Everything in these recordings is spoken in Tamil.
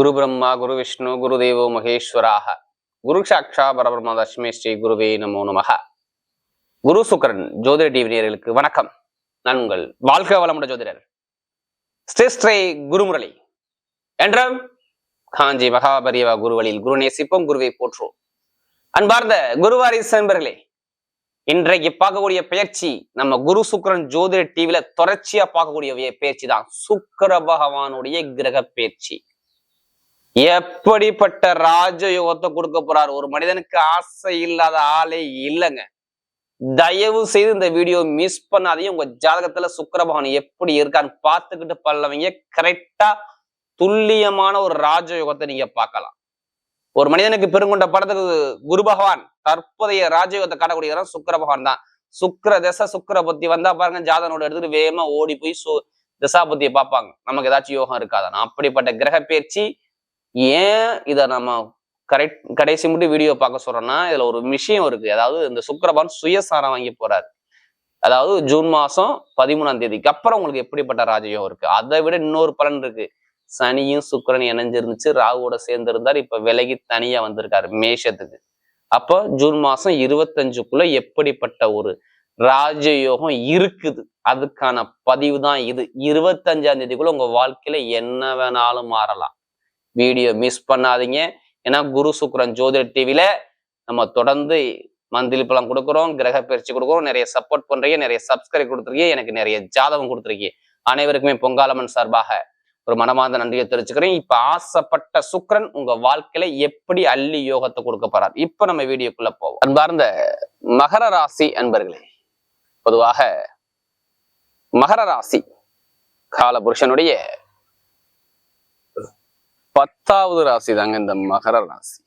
குரு பிரம்மா குரு விஷ்ணு குரு தேவோ மகேஸ்வராக குரு சாட்சா பரபிரம்ம தஸ்மை ஸ்ரீ குருவே நமோ நமக. குரு சுக்கரன் ஜோதிட டிவி நேயர்களுக்கு வணக்கம். நான் உங்கள் வாழ்க்கை வளமுட ஜோதிடர் ஸ்ரீ குருமுரளி என்றும் காஞ்சி மகாபரிவா குருவழியில் குரு நேசிப்போம், குருவை போற்றுவோம். அன்பார்ந்த குருவாரி சென்பர்களே, இன்றைக்கு பார்க்கக்கூடிய பயிற்சி நம்ம குரு சுக்கரன் ஜோதிட டிவில தொடர்ச்சியா பார்க்கக்கூடிய பயிற்சி தான் சுக்கிர பகவானுடைய கிரக பயிற்சி. எப்படிப்பட்ட ராஜயோகத்தை கொடுக்க போறார்? ஒரு மனிதனுக்கு ஆசை இல்லாத ஆளே இல்லைங்க. தயவு செய்து இந்த வீடியோ மிஸ் பண்ணாதையும் உங்க ஜாதகத்துல சுக்கிர பகவான் எப்படி இருக்கான்னு பார்த்துக்கிட்டு பல்லவங்க கரெக்டா துல்லியமான ஒரு ராஜயோகத்தை நீங்க பார்க்கலாம். ஒரு மனிதனுக்கு பெருங்கொண்ட படத்துக்கு குரு பகவான் தற்போதைய ராஜயோகத்தை காட்டக்கூடிய சுக்கிர பகவான் தான். சுக்கிர தசை சுக்கிர புத்தி வந்தா பாருங்க, ஜாதகனோட எடுத்துட்டு வேகமா ஓடி போய் தசா புத்தியை பார்ப்பாங்க, நமக்கு ஏதாச்சும் யோகம் இருக்காதான். அப்படிப்பட்ட கிரக பயிற்சி. ஏன் இதை நம்ம கடைசி மட்டும் வீடியோ பார்க்க சொல்றோம்னா, இதுல ஒரு விஷயம் இருக்கு. அதாவது இந்த சுக்கிரபகவான் சுயசாரம் வாங்கி போறாரு. அதாவது ஜூன் மாசம் 13ஆம் தேதிக்கு அப்புறம் உங்களுக்கு எப்படிப்பட்ட ராஜயோகம் இருக்கு, அதை விட இன்னொரு பலன் இருக்கு. சனியும் சுக்கிரன் இணைஞ்சிருந்துச்சு, ராகுவோட சேர்ந்து இருந்தார், இப்ப விலகி தனியா வந்திருக்காரு மேஷத்துக்கு. அப்போ ஜூன் மாசம் 25க்குள்ள எப்படிப்பட்ட ஒரு ராஜயோகம் இருக்குது, அதுக்கான பதிவு தான் இது. 25ஆம் தேதிக்குள்ள உங்க வாழ்க்கையில என்ன வேணாலும் மாறலாம். வீடியோ மிஸ் பண்ணாதீங்க. ஏன்னா குரு சுக்கிரன் ஜோதிட டிவில நம்ம தொடர்ந்து மந்திலி பலம் கொடுக்குறோம், கிரக பயிற்சி கொடுக்குறோம், நிறைய சப்போர்ட் பண்றீங்க, நிறைய சப்ஸ்கிரைப் கொடுத்துருக்கீங்க, எனக்கு நிறைய ஜாதகம் கொடுத்துருக்கீங்க. அனைவருக்குமே பொங்காலம்மன் சார்பாக ஒரு மனமார்ந்த நன்றியை தெரிவிச்சுக்கிறேன். இப்ப ஆசைப்பட்ட சுக்கிரன் உங்க வாழ்க்கையில எப்படி அள்ளி யோகத்தை கொடுக்க போறார், இப்ப நம்ம வீடியோக்குள்ள போவோம். அன்பார்ந்த மகர ராசி அன்பர்களே, பொதுவாக மகர ராசி காலபுருஷனுடைய 10வது ராசி தாங்க இந்த மகர ராசி.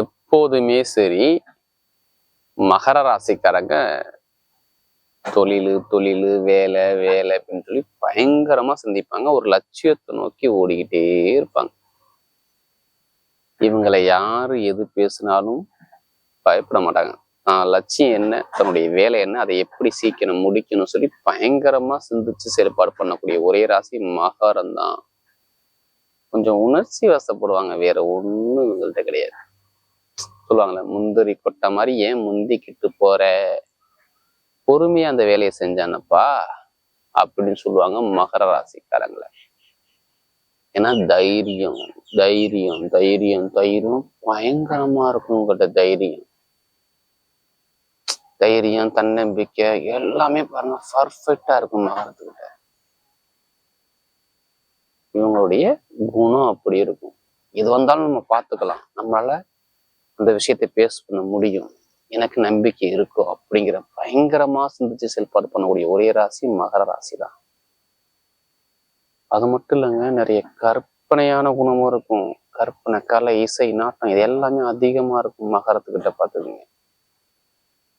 எப்போதுமே சரி மகர ராசிக்காரங்க தொழிலு வேலை அப்படின்னு சொல்லி பயங்கரமா சிந்திப்பாங்க. ஒரு லட்சியத்தை நோக்கி ஓடிக்கிட்டே இருப்பாங்க. இவங்களை யாரு எது பேசினாலும் பயப்பட மாட்டாங்க. லட்சியம் என்ன, தன்னுடைய வேலை என்ன, அதை எப்படி சீக்கிரம் முடிக்கணும் சொல்லி பயங்கரமா சிந்திச்சு செயல்பாடு பண்ணக்கூடிய ஒரே ராசி மகரம் தான். கொஞ்சம் உணர்ச்சி வசப்படுவாங்க, வேற ஒண்ணும் இவங்கள்ட்ட கிடையாது. சொல்லுவாங்கல்ல, முந்திரி கொட்ட மாதிரி ஏன் முந்திக்கிட்டு போற, பொறுமையா அந்த வேலையை செஞ்சானப்பா அப்படின்னு சொல்லுவாங்க மகர ராசிக்காரங்களை. ஏன்னா தைரியம் தைரியம் தைரியம் தைரியம் பயங்கரமா இருக்கும் உங்கள்கிட்ட. தைரியம் தன்னம்பிக்கை எல்லாமே பாருங்க பர்ஃபெக்டா இருக்கும் மகரத்துக்கிட்ட. இவங்களுடைய குணம் அப்படி இருக்கும். எது வந்தாலும் நம்ம பார்த்துக்கலாம், நம்மளால அந்த விஷயத்தை பேஸ் பண்ண முடியும், எனக்கு நம்பிக்கை இருக்கும் அப்படிங்கிற பயங்கரமா சிந்திச்சு செயல்பாடு பண்ணக்கூடிய ஒரே ராசி மகர ராசி தான். அது மட்டும் இல்லைங்க, நிறைய கற்பனையான குணமும் இருக்கும். கற்பனை, கலை, இசை, நாட்டம் இது எல்லாமே அதிகமா இருக்கும் மகரத்துக்கிட்ட. பார்த்துக்குங்க,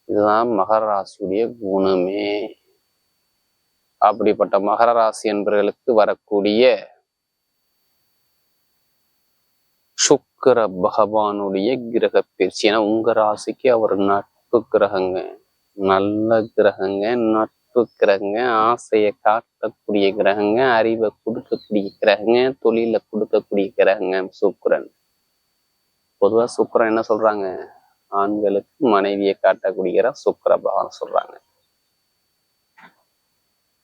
இதுதான் மகர ராசியுடைய குணமே. அப்படிப்பட்ட மகர ராசி என்பவர்களுக்கு வரக்கூடிய சுக்கிர பகவானுடைய கிரக பயிற்சி. ஏன்னா உங்க ராசிக்கு அவர் நட்பு கிரகங்க, நல்ல கிரகங்க, நட்பு கிரகங்க, ஆசையை காட்டக்கூடிய கிரகங்க, அறிவை கொடுக்கக்கூடிய கிரகங்க, தொழில கொடுக்கக்கூடிய கிரகங்க சுக்கிரன். பொதுவா சுக்கிரன் என்ன சொல்றாங்க, ஆண்களுக்கு மனைவியை காட்டக்கூடிய சுக்கிர பகவான் சொல்றாங்க.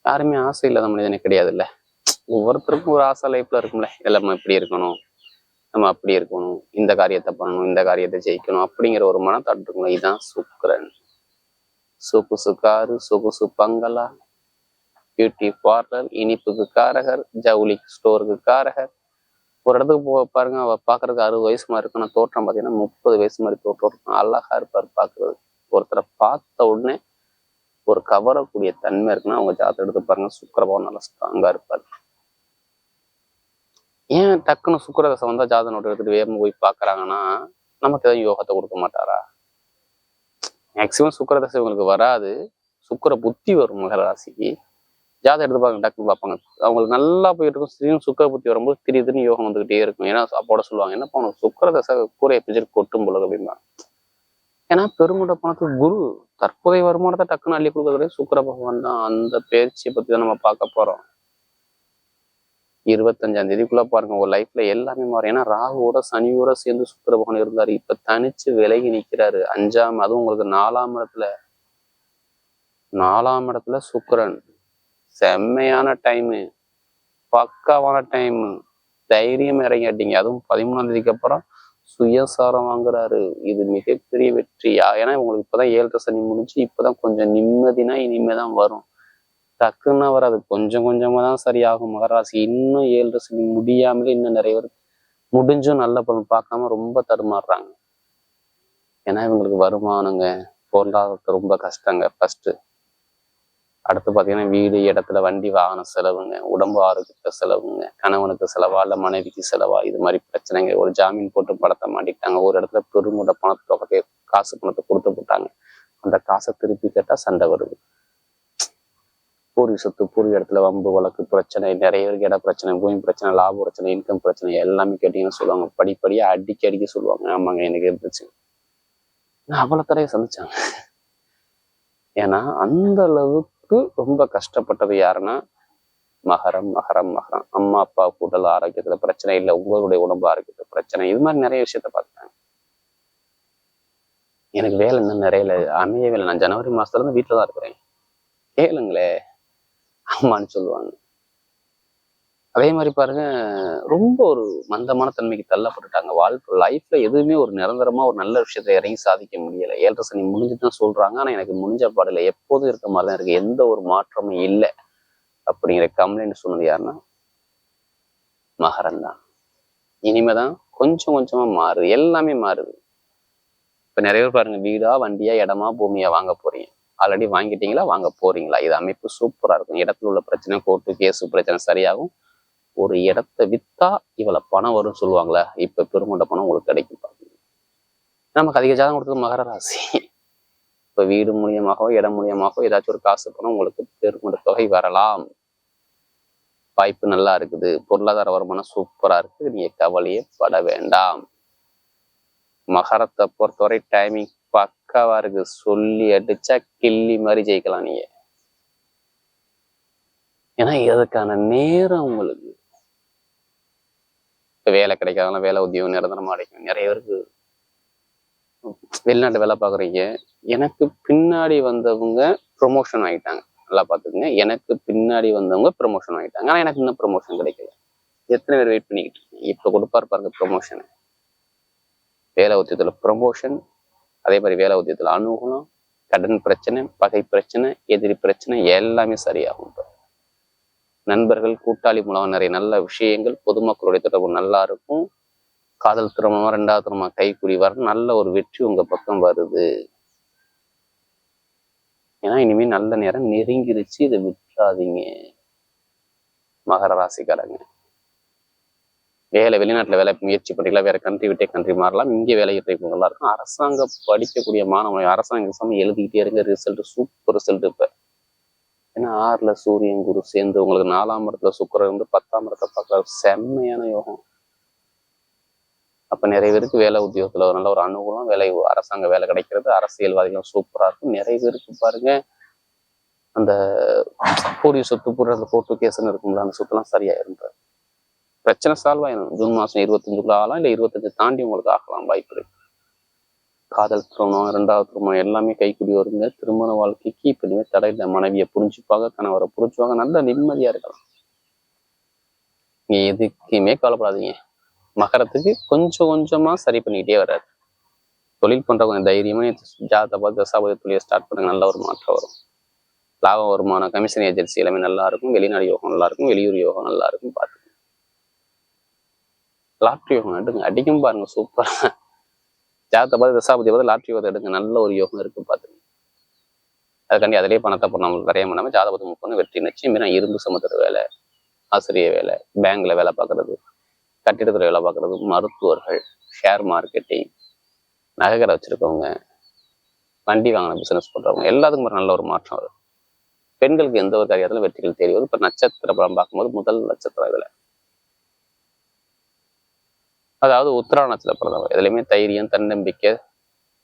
யாருமே ஆசை இல்லாத மனிதனே கிடையாது இல்ல. ஒவ்வொருத்தருக்கும் ஒரு ஆசை லைஃப்ல இருக்கும்ல, எல்லாமே இப்படி இருக்கணும், நம்ம அப்படி இருக்கணும், இந்த காரியத்தை பண்ணணும், இந்த காரியத்தை ஜெயிக்கணும் அப்படிங்கிற ஒரு மனத்தாட்டு இருக்கணும். இதுதான் சுக்கிரன். சொகுசு காரு, சொகுசு பங்களா, பியூட்டி பார்லர், இனிப்புக்கு காரகர், ஜவுளி ஸ்டோருக்கு காரகர். ஒரு இடத்துக்கு பாருங்க, அவ பாக்குறதுக்கு 60 வயசு மாதிரி இருக்கும், ஆனா தோற்றம் பார்த்தீங்கன்னா 30 வயசு மாதிரி தோற்றம் இருக்கும். அழகா இருப்பார் பாக்குறது. ஒருத்தரை பார்த்த உடனே ஒரு கவரக்கூடிய தன்மை இருக்குன்னா அவங்க ஜாதகம் எடுத்து பாருங்க, சுக்கிரபகவான் நல்லா ஸ்ட்ராங்கா இருப்பார். ஏன் டக்குன்னு சுக்கிரதசை வந்தா ஜாதக நோட்டு எடுத்துட்டு வேகமா போய் பாக்குறாங்கன்னா, நமக்கு ஏதாவது யோகத்தை கொடுக்க மாட்டாரா? மேக்சிமம் சுக்கிரதசை இவங்களுக்கு வராது, சுக்கிர புத்தி வரும் மகர ராசிக்கு. ஜாதகம் எடுத்து பாருங்க, டக்குன்னு பார்ப்பாங்க. அவங்களுக்கு நல்லா போயிட்டு இருக்கும். திடீர்னு சுக்கிர புத்தி வரும்போது திடீர்னு யோகம் வந்துகிட்டே இருக்கும். ஏன்னா அப்போட சொல்லுவாங்க, என்னப்பா உனக்கு சுக்கிரதசை கூரையை பிடிச்சிட்டு கொட்டும் போல அப்படிம்பாங்க. ஏன்னா பெருங்குட பணத்துக்கு குரு தற்போதைய வருமானத்தை டக்குன்னு அள்ளி கொடுக்கறது சுக்கிர பகவான் தான். அந்த பயிற்சியை பத்தி தான் நம்ம பார்க்க போறோம். 25ஆம் தேதிக்குள்ள பாருங்க ஒரு லைஃப்ல எல்லாமே மாறும். ஏன்னா ராகுவோட சனியோட சேர்ந்து சுக்கிர பகவான் இருந்தாரு. இப்ப தனிச்சு விலகி நிக்கிறாரு. 5ஆம், அதுவும் உங்களுக்கு 4ஆம் இடத்துல சுக்கிரன். செம்மையான டைமு, பக்காவான டைமு. தைரியம் இறங்காட்டீங்க. அதுவும் 13ஆம் தேதிக்கு அப்புறம் சுயசாரம் வாங்குறாரு. இது மிகப்பெரிய வெற்றியா. ஏன்னா உங்களுக்கு இப்பதான் 7.5 சனி முடிஞ்சு இப்பதான் கொஞ்சம் நிம்மதினா இனிமேதான் வரும். டக்குன்னா வராது. கொஞ்சம் கொஞ்சமா தான் சரியாகும். மகராசி இன்னும் 7.5 சனி முடியாமலே இன்னும் நிறைய பேர் முடிஞ்சும் நல்ல பலன் பார்க்காம ரொம்ப தடுமாறுறாங்க. ஏன்னா இவங்களுக்கு வருமானங்க, பொருளாதாரத்தை ரொம்ப கஷ்டங்க ஃபர்ஸ்ட். அடுத்து பார்த்தீங்கன்னா வீடு, இடத்துல வண்டி வாகன செலவுங்க, உடம்பு ஆரோக்கியத்தை செலவுங்க, கணவனுக்கு செலவா இல்லை மனைவிக்கு செலவா, இது மாதிரி பிரச்சனைங்க. ஒரு ஜாமீன் போட்டு படத்தை மாட்டிக்கிட்டாங்க. ஒரு இடத்துல பெருங்கூட பணத்தை காசு பணத்தை கொடுத்து போட்டாங்க. அந்த காசை திருப்பி கேட்டா சண்டை வருது. பூர்வீ சொத்து, பூர்வீ இடத்துல வம்பு வழக்கு பிரச்சனை, நிறைய பேருக்கு இட பிரச்சனை, பூமி பிரச்சனை, லாப பிரச்சனை, இன்கம் பிரச்சனை எல்லாமே கேட்டீங்கன்னு சொல்லுவாங்க. படிப்படியா அடிக்கடிக்க சொல்லுவாங்க. ஆமாங்க எனக்கு இருந்துச்சு. அவ்வளவு தடையை சந்திச்சாங்க. ஏன்னா அந்த அளவுக்கு ரொம்ப கஷ்டப்பட்டது யாருன்னா மகரம். அம்மா அப்பா உடல் ஆரோக்கியத்துல பிரச்சனை இல்லை, உங்களுடைய உடம்பு ஆரோக்கியத்துல பிரச்சனை, இது மாதிரி நிறைய விஷயத்த பார்த்தாங்க. எனக்கு வேலை இன்னும் நிறைய அமையவே இல்லை. நான் ஜனவரி மாசத்துல இருந்து வீட்டுல தான் இருக்கிறேன். கேளுங்களே அம்மான்னு சொல்லுவாங்க. அதே மாதிரி பாருங்க, ரொம்ப ஒரு மந்தமான தன்மைக்கு தள்ளப்பட்டுட்டாங்க. லைஃப்ல எதுவுமே ஒரு நிரந்தரமா ஒரு நல்ல விஷயத்தை இறங்கி சாதிக்க முடியல. 7.5 சனி முடிஞ்சுதான் சொல்றாங்க. ஆனா எனக்கு முடிஞ்ச பாடல எப்போதும் இருக்க மாதிரிதான் இருக்கு. எந்த ஒரு மாற்றமும் இல்லை அப்படிங்கிற கம்ப்ளைண்ட் சொன்னது யாருன்னா மகரம் தான். இனிமேதான் கொஞ்சம் கொஞ்சமா மாறுது, எல்லாமே மாறுது. இப்ப நிறைய பேர் பாருங்க, வீடா வண்டியா இடமா பூமியா வாங்க போறீங்க. ஆல்ரெடி வாங்கிட்டீங்களா, வாங்க போறீங்களா? இது அமைப்பு சூப்பரா இருக்கும். இடத்துல உள்ள பிரச்சனை, கோர்ட்டு கேஸு பிரச்சனை சரியாகும். ஒரு இடத்த வித்தா இவ்வளவு பணம் வரும்னு சொல்லுவாங்களே, இப்ப பெருங்கொண்ட பணம் உங்களுக்கு கிடைக்கும். நமக்கு அதிக ஜாதகம் கொடுத்தது மகர ராசி. இப்ப வீடு மூலியமாகவோ இடம் மூலியமாகவோ ஏதாச்சும் ஒரு காசு பணம் உங்களுக்கு பெருங்கொண்ட தொகை வரலாம். வாய்ப்பு நல்லா இருக்குது. பொருளாதார வருமானம் சூப்பரா இருக்குது. நீங்க கவலையே பட வேண்டாம். மகரத்தை பொறுத்தவரை டைமிங் பக்காவா இருக்கு. சொல்லி அடிச்சா கிள்ளி மாதிரி ஜெயிக்கலாம் நீங்க. ஏன்னா இதுக்கான நேரம் உங்களுக்கு. இப்ப வேலை கிடைக்காதனால வேலை உத்தியோகம் நிரந்தரமா அடைக்கும். நிறைய பேருக்கு வெளிநாட்டு வேலை பாக்குறீங்க. எனக்கு பின்னாடி வந்தவங்க ப்ரொமோஷன் ஆகிட்டாங்க. நல்லா பாத்துக்கோங்க. எனக்கு பின்னாடி வந்தவங்க ப்ரொமோஷன் ஆகிட்டாங்க. ஆனா எனக்கு இன்னும் ப்ரொமோஷன் கிடைக்கல. எத்தனை பேர் வெயிட் பண்ணிக்கிட்டு இருக்கீங்க? இப்ப கொடுப்பாரு பாருங்க ப்ரொமோஷன். வேலை உத்தியத்துல ப்ரொமோஷன், அதே மாதிரி வேலை உத்தியத்துல அனுகூலம், கடன் பிரச்சனை, பகை பிரச்சனை, எதிரி பிரச்சனை எல்லாமே சரியாகும். நண்பர்கள், கூட்டாளி மூலம் நிறைய நல்ல விஷயங்கள், பொதுமக்களுடைய தொடர்பு நல்லா இருக்கும். காதல் திருமணமா 2வது திருமணம் கைக்குடி வர நல்ல ஒரு வெற்றி உங்க பக்கம் வருது. ஏன்னா இனிமே நல்ல நேரம் நெருங்கிருச்சு. இதை விட்டுறாதீங்க மகர ராசிக்காரங்க. வெளிநாட்டுல வேலை முயற்சி பண்ணிக்கலாம். வேற கண்ட்ரி விட்டே கண்ட்ரி மாறலாம். இங்கே வேலையை ட்ரை பண்ணலாம் இருக்கும். அரசாங்கம் படிக்கக்கூடிய மாணவர்கள் அரசாங்க எக்ஸாம் எழுதிக்கிட்டே இருங்க. Result super result. இப்ப ஏன்னா 6ல சூரியன் குரு சேர்ந்து உங்களுக்கு 4ஆம் இடத்துல சுக்கிரன் வந்து 10ஆம் இடத்தை பார்க்கற செம்மையான யோகம். அப்ப நிறைய பேருக்கு வேலை உத்தியோகத்துல ஒரு நல்ல ஒரு அனுகூலம், அரசாங்க வேலை கிடைக்கிறது, அரசியல்வாதிகளும் சூப்பரா இருக்கும். நிறைய பேருக்கு பாருங்க அந்த பூர்வீக சொத்து பூர்வ கோர்ட்டு கேஸ்ன்னு இருக்கும்ல, அந்த சொத்துலாம் சரியா இருந்தாரு. பிரச்சனை சால்வ் ஆயிடும். ஜூன் மாசம் 25க்குள்ள ஆகலாம், இல்லை 25 தாண்டி உங்களுக்கு ஆகலாம் வாய்ப்பு இருக்கு. காதல் திருமணம், 2வது திருமணம் எல்லாமே கைக்குடி வருங்க. திருமண வாழ்க்கைக்கு இப்ப இனிமே தடை இல்லை. மனைவியை புரிஞ்சுப்பாங்க, கணவரை புரிஞ்சுப்பாங்க, நல்ல நிம்மதியா இருக்கலாம். நீங்க எதுக்குமே கவலைப்படாதீங்க. மகரத்துக்கு கொஞ்சம் கொஞ்சமா சரி பண்ணிக்கிட்டே வர்றாரு. தொழில் பண்றவங்க தைரியமா ஜாதகத்தை பார்த்து தசாபதி தொழிலை ஸ்டார்ட் பண்ணுங்க. நல்ல ஒரு மாற்றம் வரும். லாபம், வருமானம், கமிஷன் ஏஜென்சி எல்லாமே நல்லா இருக்கும். வெளிநாடு யோகம் நல்லா இருக்கும். வெளியூர் யோகம் நல்லா இருக்கும். பார்த்து லாட்ரி யோகம் எடுங்க, அடிக்கும் பாருங்க சூப்பரா. ஜாதகத்தை பார்த்து தசாபதி பார்த்து லாட்ரி யோகத்தை எடுங்க. நல்ல ஒரு யோகம் இருக்கு பாத்துங்க. அதுக்காண்டி அதிலேயே பணத்தை நம்மளுக்கு வரைய பண்ணாம ஜாதகத்தை முப்பது வெற்றி நிச்சயம். இரும்பு சமுத்திர வேலை, ஆசிரியர் வேலை, பேங்க்ல வேலை பார்க்கறது, கட்டிடத்துல வேலை பார்க்கறது, மருத்துவர்கள், ஷேர் மார்க்கெட்டிங், நகைக்கடை வச்சிருக்கவங்க, வண்டி வாங்கின பிசினஸ் பண்றவங்க எல்லாத்துக்கும் நல்ல ஒரு மாற்றம் வரும். பெண்களுக்கு எந்த ஒரு காரியத்துல வெற்றிகள் தெரிவது. இப்ப நட்சத்திர படம் பார்க்கும்போது முதல் நட்சத்திரம் இதுல, அதாவது உத்திரா நட்சத்திரம் பிறந்தவங்க எதுலையுமே தைரியம், தன்னம்பிக்கை,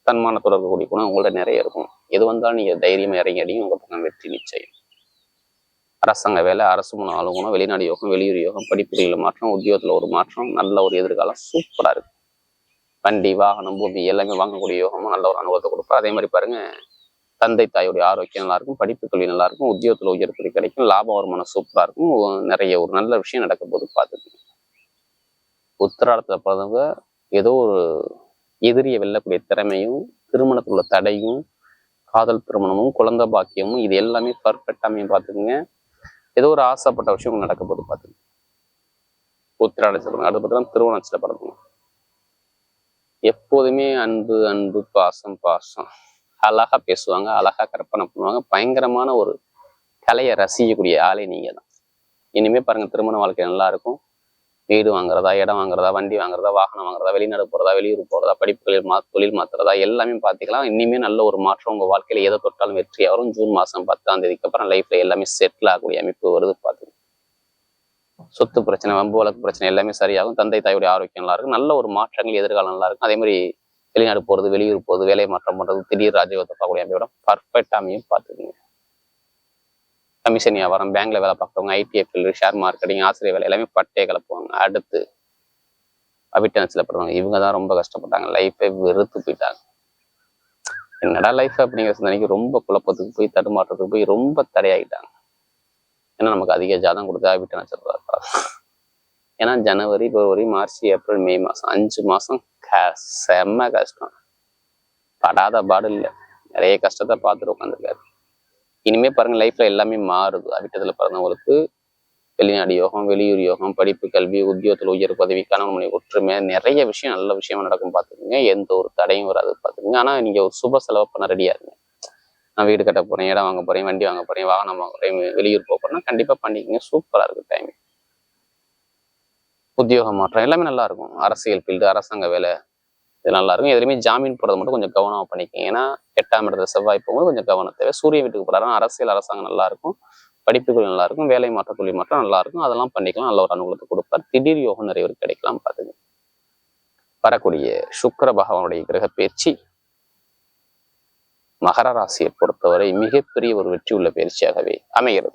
தன்மானத்தோட இருக்கக்கூடிய குணம் உங்கள்ட்ட நிறைய இருக்கும். எது வந்தாலும் நீங்க தைரியமா இறங்கி அடிங்க, உங்க பக்கம் வெற்றி நிச்சயம். அரசாங்க வேலை, அரசு முன் அலுவலகம், வெளிநாடு யோகம், வெளியூர் யோகம், படிப்புகளில் மாற்றம், உத்தியோகத்துல ஒரு மாற்றம், நல்ல ஒரு எதிர்காலம் சூப்பரா இருக்கு. வண்டி, வாகனம், பூமி எல்லாமே வாங்கக்கூடிய யோகமும் நல்ல ஒரு அனுபவத்தை கொடுப்போம். அதே மாதிரி பாருங்க, தந்தை தாயுடைய ஆரோக்கியம் நல்லா இருக்கும், படிப்பு கல்வி நல்லா இருக்கும், உத்தியோகத்துல உயர்த்தி கிடைக்கும், லாப வருமானம் சூப்பரா இருக்கும், நிறைய ஒரு நல்ல விஷயம் நடக்க போது பார்த்துக்கணும். உத்திராடத்துல பிறந்தவங்க ஏதோ ஒரு எதிரியை வெல்லக்கூடிய திறமையும், திருமணத்தில் உள்ள தடையும், காதல் திருமணமும், குழந்தை பாக்கியமும், இது எல்லாமே பர்ஃபெக்டாமே பார்த்துக்குங்க. ஏதோ ஒரு ஆசைப்பட்ட விஷயம் நடக்க போது பார்த்துங்க. உத்திராட சொல்லுங்க. அடுத்து பார்த்தீங்கன்னா திருவோணத்துல பிறந்தவங்க எப்போதுமே அன்பு அன்பு, பாசம் பாசம், அழகா பேசுவாங்க, அழகா கற்பனை பண்ணுவாங்க, பயங்கரமான ஒரு கலையை ரசிக்கக்கூடிய ஆளே நீங்க தான். இனிமே பாருங்க, திருமண வாழ்க்கை நல்லா இருக்கும். வீடு வாங்குறதா, இடம் வாங்குறதா, வண்டி வாங்குறதா, வாகனம் வாங்குறதா, வெளிநாடு போறதா, வெளியூர் போறதா, படிப்புகளில் தொழில் மாத்துறதா, எல்லாமே பார்த்துக்கலாம். இனிமே நல்ல ஒரு மாற்றம் உங்க வாழ்க்கையில எதை தொட்டாலும் வெற்றியா வரும். ஜூன் மாசம் 10ஆம் தேதிக்கு அப்புறம் லைஃப்ல எல்லாமே செட்டில் ஆகக்கூடிய அமைப்பு வருது பார்த்து. சொத்து பிரச்சனை, வம்பு வழக்கு பிரச்சனை எல்லாமே சரியாகும். தந்தை தாயுடைய ஆரோக்கியம் நல்லா இருக்கும், நல்ல ஒரு மாற்றங்கள் எதிர்காலம் நல்லா இருக்கும். அதே மாதிரி வெளிநாடு போறது, வெளியூர் போறது, வேலை மாற்றம் பண்றது, திடீர் ராஜ்யத்தை பார்க்கக்கூடிய அமைப்போட பர்ஃபெக்டாமையும் பார்த்துக்கோங்க. கமிஷன் வியாபாரம், பேங்க்ல வேலை பார்க்குறவங்க, ஐடிஎஃப்எல், ஷேர் மார்க்கெட்டிங், ஆசிரியர் வேலை எல்லாமே பட்டே கலப்புவாங்க. அடுத்து அவிட்டன்ஸ்ல படுவாங்க. இவங்க தான் ரொம்ப கஷ்டப்பட்டாங்க, லைஃபை வெறுத்து போயிட்டாங்க. என்னடா லைஃப் அப்படிங்கிற சிந்தனைக்கு ரொம்ப குழப்பத்துக்கு போய், தடுமாற்றத்துக்கு போய் ரொம்ப தடையாகிட்டாங்க. ஏன்னா நமக்கு அதிக ஜாதகம் கொடுத்து அவிட்ட நட்சத்திரம். ஏன்னா ஜனவரி, பிப்ரவரி, மார்ச், ஏப்ரல், மே மாசம் 5 மாசம் செம்ம கஷ்டம். படாத பாடு இல்லை, நிறைய கஷ்டத்தை பார்த்துட்டு உட்காந்துருக்காரு. இனிமே பாருங்க, லைஃப்ல எல்லாமே மாறுது. அவிட்டத்துல பிறந்தவங்களுக்கு வெளிநாடு யோகம், வெளியூர் யோகம், படிப்பு கல்வி, உத்தியோகத்தில் உயர் பதவி, கணவன் மனைவி ஒற்றுமை, நிறைய விஷயம் நல்ல விஷயமா நடக்கும் பார்த்துக்குங்க. எந்த ஒரு தடையும் வராது பார்த்துக்குங்க. ஆனா நீங்க ஒரு சுப செலவு பண்ண ரெடியா இருங்க. நான் வீடு கட்ட போறேன், இடம் வாங்க போறேன், வண்டி வாங்க போறேன், வாகனம் வாங்க போறேன், வெளியூர் போறேன்னா கண்டிப்பா பண்ணிக்கங்க. சூப்பரா இருக்கு டைம். உத்தியோக மாற்றம் எல்லாமே நல்லா இருக்கும். அரசியல் ஃபீல்டு, அரசாங்க வேலை இது நல்லா இருக்கும். எதுலையுமே ஜாமீன் போடுறது மட்டும் கொஞ்சம் கவனமா பண்ணிக்கங்க. ஏன்னா 8ஆம் இடத்துல செவ்வாய் போகும்போது கொஞ்சம் கவனம் தேவை. சூரிய வீட்டுக்கு போறாருன்னா அரசியல், அரசாங்கம் நல்லா இருக்கும், படிப்புகள் நல்லா இருக்கும், வேலை மாற்றம், தொழில் மாற்றம் நல்லா இருக்கும். அதெல்லாம் பண்ணிக்கலாம், நல்ல ஒரு அனுகூலத்தை கொடுப்பார். திடீர் யோகம் நிறைய பேர் கிடைக்கலாம் பார்த்துங்க. வரக்கூடிய சுக்கிர பகவானுடைய கிரக பயிற்சி மகர ராசியை பொறுத்தவரை மிகப்பெரிய ஒரு வெற்றி உள்ள பயிற்சியாகவே அமைகிறது.